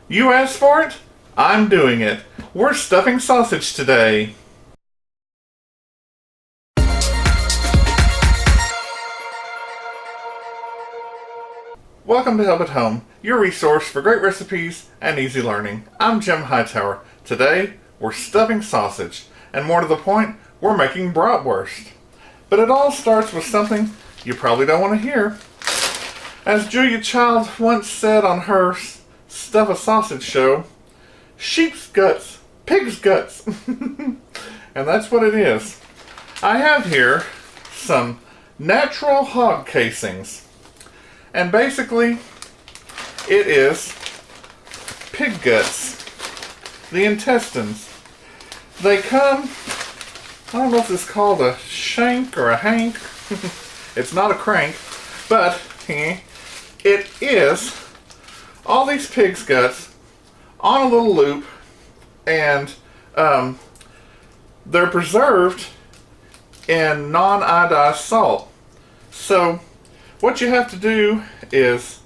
You asked for it? I'm doing it. We're stuffing sausage today. Welcome to Help at Home, your resource for great recipes and easy learning. I'm Jim Hightower. Today, we're stuffing sausage, and more to the point, we're making bratwurst. But it all starts with something you probably don't want to hear. As Julia Child once said on her Stuff a Sausage show, sheep's guts, pig's guts. And that's what it is. I have here some natural hog casings. And basically, it is pig guts, the intestines. They come, I don't know if it's called a shank or a hank. It's not a crank, but it is all these pig's guts on a little loop, and they're preserved in non-iodized salt. So what you have to do is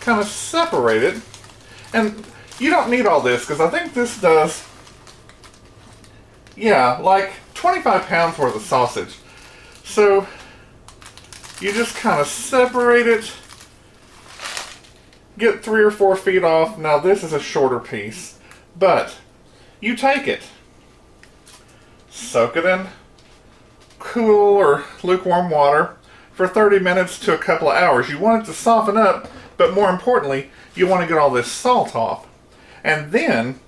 kind of separate it, and you don't need all this because I think this does, like 25 pounds worth of sausage. So you just kind of separate it, get 3 or 4 feet off. Now this is a shorter piece, but you take it, soak it in cool or lukewarm water for 30 minutes to a couple of hours. You want it to soften up, but more importantly, you want to get all this salt off. And then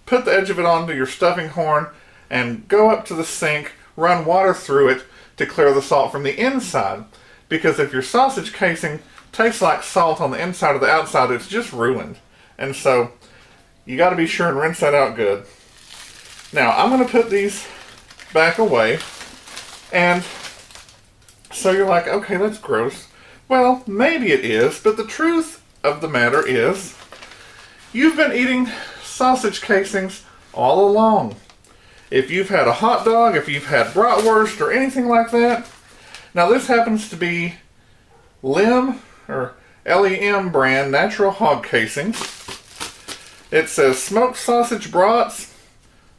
put the edge of it onto your stuffing horn and go up to the sink, run water through it to clear the salt from the inside. Because if your sausage casing tastes like salt on the inside or the outside, it's just ruined. And so you got to be sure and rinse that out good. Now I'm going to put these back away. And so you're like, okay, that's gross. Well, maybe it is, but the truth of the matter is you've been eating sausage casings all along. If you've had a hot dog, if you've had bratwurst or anything like that. Now this happens to be LEM or LEM brand natural hog casings. It says smoked sausage brats,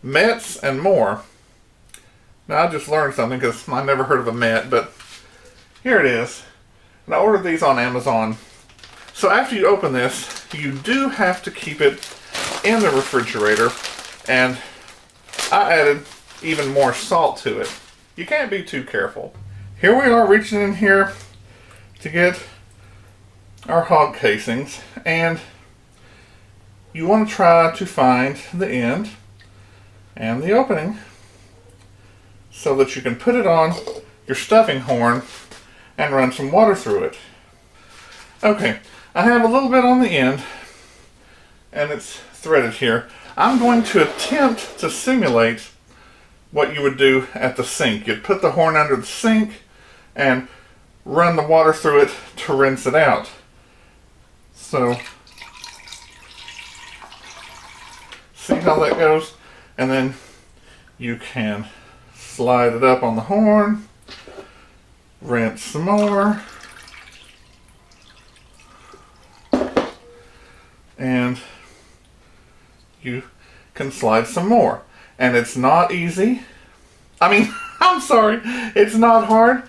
mets, and more. Now I just learned something because I never heard of a met, but here it is. And I ordered these on Amazon. So after you open this, you do have to keep it in the refrigerator, and I added even more salt to it. You can't be too careful. Here we are reaching in here to get our hog casings, and you want to try to find the end and the opening so that you can put it on your stuffing horn and run some water through it. Okay, I have a little bit on the end, and it's threaded here. I'm going to attempt to simulate what you would do at the sink. You'd put the horn under the sink and run the water through it to rinse it out. So, see how that goes? And then you can slide it up on the horn, rinse some more, and you can slide some more. And it's not easy. I mean, I'm sorry, it's not hard.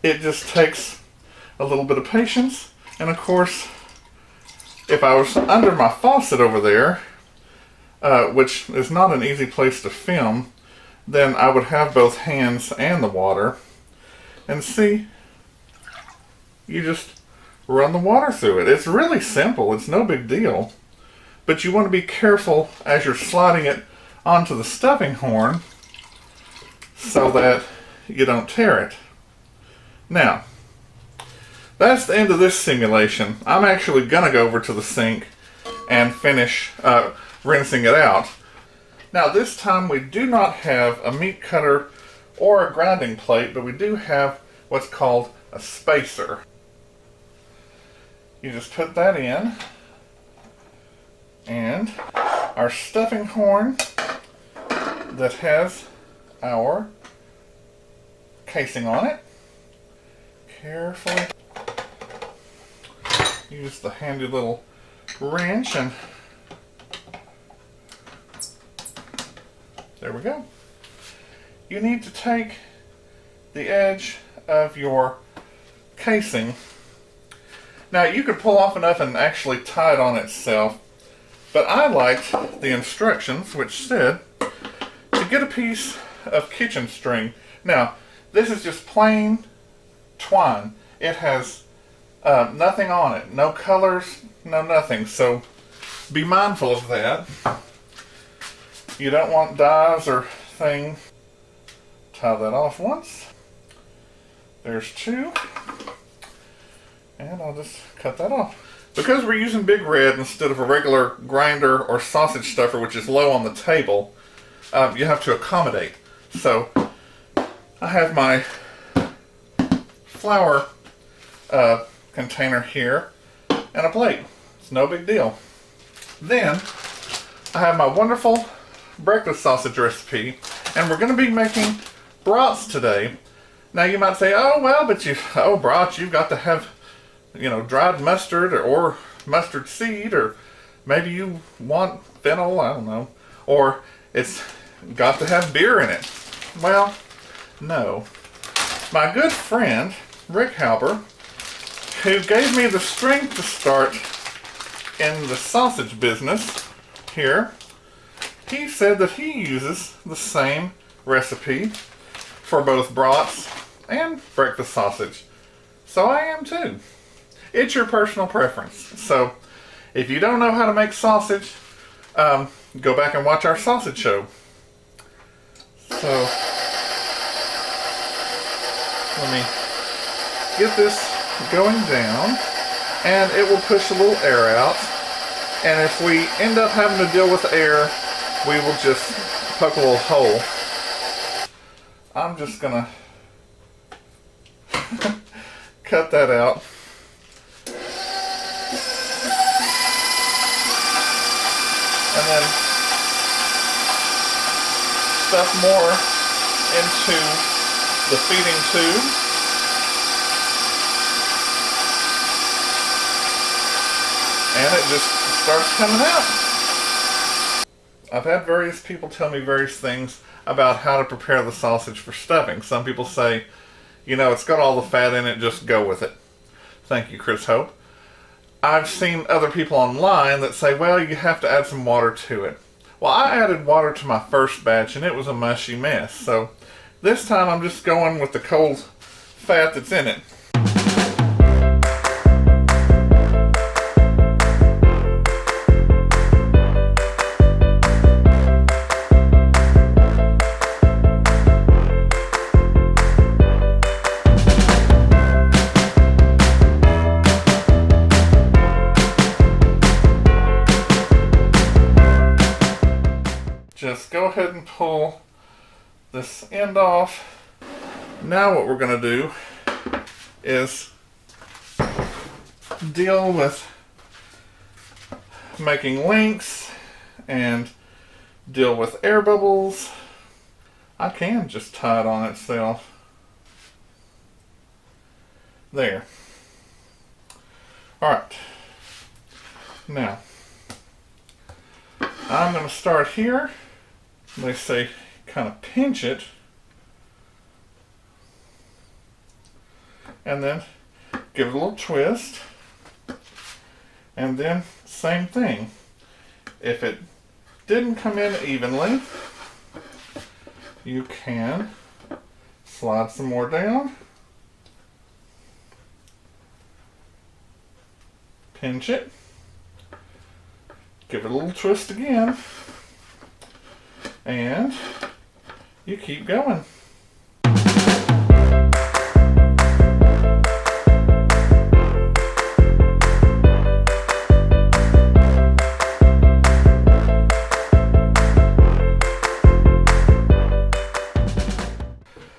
It just takes a little bit of patience. And of course, if I was under my faucet over there, which is not an easy place to film, then I would have both hands and the water. And see, you just run the water through it. It's really simple. It's no big deal. But you want to be careful as you're sliding it onto the stuffing horn so that you don't tear it. Now, that's the end of this simulation. I'm actually going to go over to the sink and finish rinsing it out. Now this time we do not have a meat cutter or a grinding plate, but we do have what's called a spacer. You just put that in, and our stuffing horn that has our casing on it, carefully use the handy little wrench, and there we go. You need to take the edge of your casing. Now you could pull off enough and actually tie it on itself, but I liked the instructions which said to get a piece of kitchen string. Now this is just plain twine. It has nothing on it, no colors, no nothing, so be mindful of that. You don't want dyes or things. Tie that off once. There's two. And I'll just cut that off. Because we're using Big Red instead of a regular grinder or sausage stuffer, which is low on the table, you have to accommodate. So I have my flour container here and a plate. It's no big deal. Then I have my wonderful breakfast sausage recipe, and we're going to be making brats today. Now you might say, oh well, but brats, you've got to have, dried mustard or mustard seed, or maybe you want fennel, I don't know, or it's got to have beer in it. Well, no. My good friend Rick Halber, who gave me the strength to start in the sausage business here, he said that he uses the same recipe for both brats and breakfast sausage. So I am too. It's your personal preference. So if you don't know how to make sausage, go back and watch our sausage show. So let me get this going down, and it will push a little air out. And if we end up having to deal with air, we will just poke a little hole. I'm just gonna cut that out. And then stuff more into the feeding tube. And it just starts coming out. I've had various people tell me various things about how to prepare the sausage for stuffing. Some people say, it's got all the fat in it, just go with it. Thank you, Chris Hope. I've seen other people online that say, well, you have to add some water to it. Well, I added water to my first batch and it was a mushy mess. So this time I'm just going with the cold fat that's in it. Just go ahead and pull this end off. Now what we're going to do is deal with making links and deal with air bubbles. I can just tie it on itself. There. Alright. Now, I'm going to start here. They say kind of pinch it, and then give it a little twist, and then same thing. If it didn't come in evenly, you can slide some more down, pinch it, give it a little twist again, and you keep going.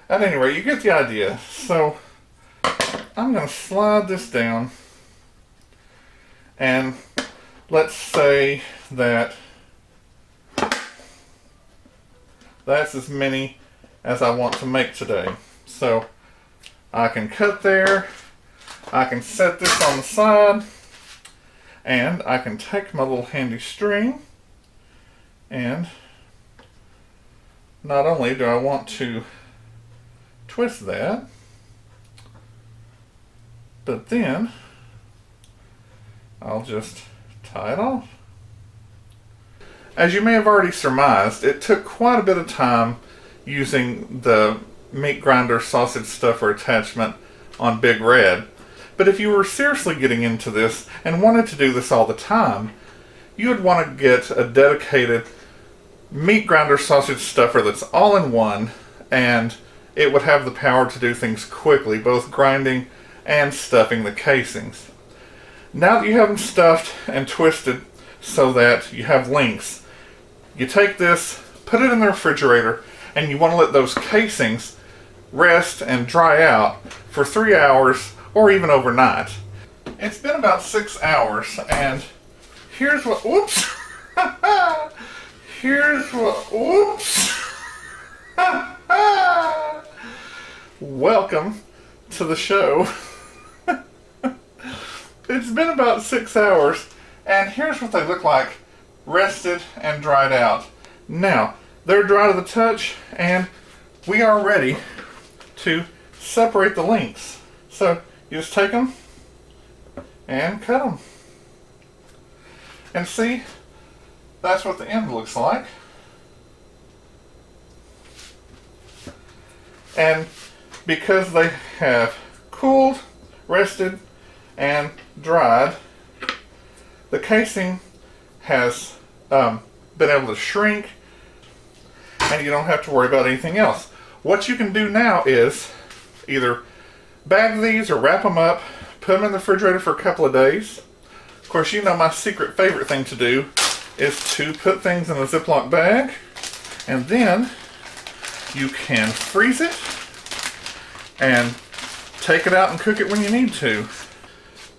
At any rate, you get the idea. So I'm going to slide this down, and let's say that that's as many as I want to make today. So I can cut there, I can set this on the side, And I can take my little handy string, and not only do I want to twist that, but then I'll just tie it off. As you may have already surmised, it took quite a bit of time using the meat grinder sausage stuffer attachment on Big Red. But if you were seriously getting into this and wanted to do this all the time, you would want to get a dedicated meat grinder sausage stuffer that's all in one, and it would have the power to do things quickly, both grinding and stuffing the casings. Now that you have them stuffed and twisted so that you have links, you take this, put it in the refrigerator, and you want to let those casings rest and dry out for 3 hours or even overnight. It's been about 6 hours, and here's what, whoops, here's what, whoops, welcome to the show. It's been about 6 hours, and here's what they look like, rested and dried out. Now, they're dry to the touch, and we are ready to separate the links. So, you just take them and cut them. And see, that's what the end looks like. And because they have cooled, rested, and dried, the casing has been able to shrink, and you don't have to worry about anything else. What you can do now is either bag these or wrap them up, put them in the refrigerator for a couple of days. Of course, you know my secret favorite thing to do is to put things in a Ziploc bag, and then you can freeze it and take it out and cook it when you need to.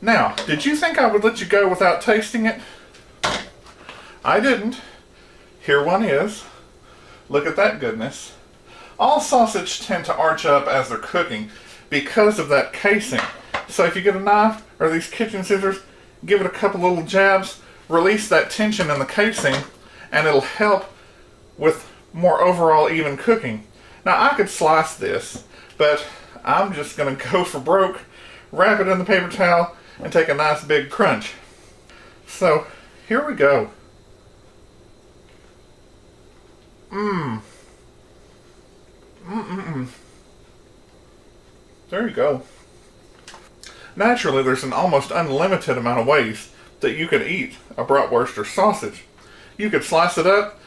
Now, did you think I would let you go without tasting it? I didn't. Here one is. Look at that goodness. All sausage tend to arch up as they're cooking because of that casing. So if you get a knife or these kitchen scissors, give it a couple little jabs, release that tension in the casing, and it'll help with more overall even cooking. Now I could slice this, but I'm just going to go for broke, wrap it in the paper towel, and take a nice big crunch. So here we go. There you go. Naturally, there's an almost unlimited amount of ways that you could eat a bratwurst or sausage. You could slice it up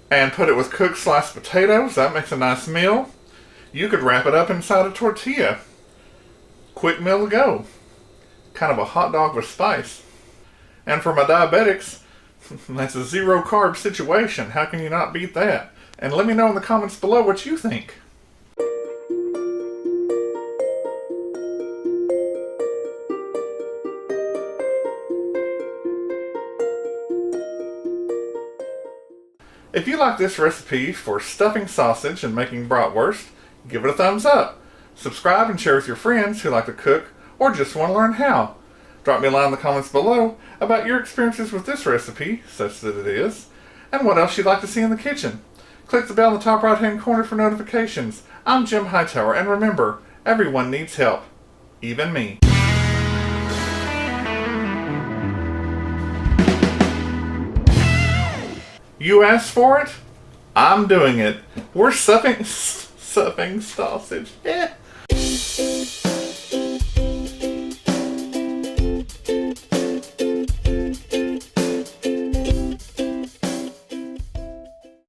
and put it with cooked sliced potatoes. That makes a nice meal. You could wrap it up inside a tortilla. Quick meal to go. Kind of a hot dog with spice. And for my diabetics, that's a zero carb situation. How can you not beat that? And let me know in the comments below what you think. If you like this recipe for stuffing sausage and making bratwurst, give it a thumbs up. Subscribe and share with your friends who like to cook or just want to learn how. Drop me a line in the comments below about your experiences with this recipe, such that it is, and what else you'd like to see in the kitchen. Click the bell in the top right hand corner for notifications. I'm Jim Hightower, and remember, everyone needs help, even me. You asked for it, I'm doing it. We're stuffing sausage. Yeah.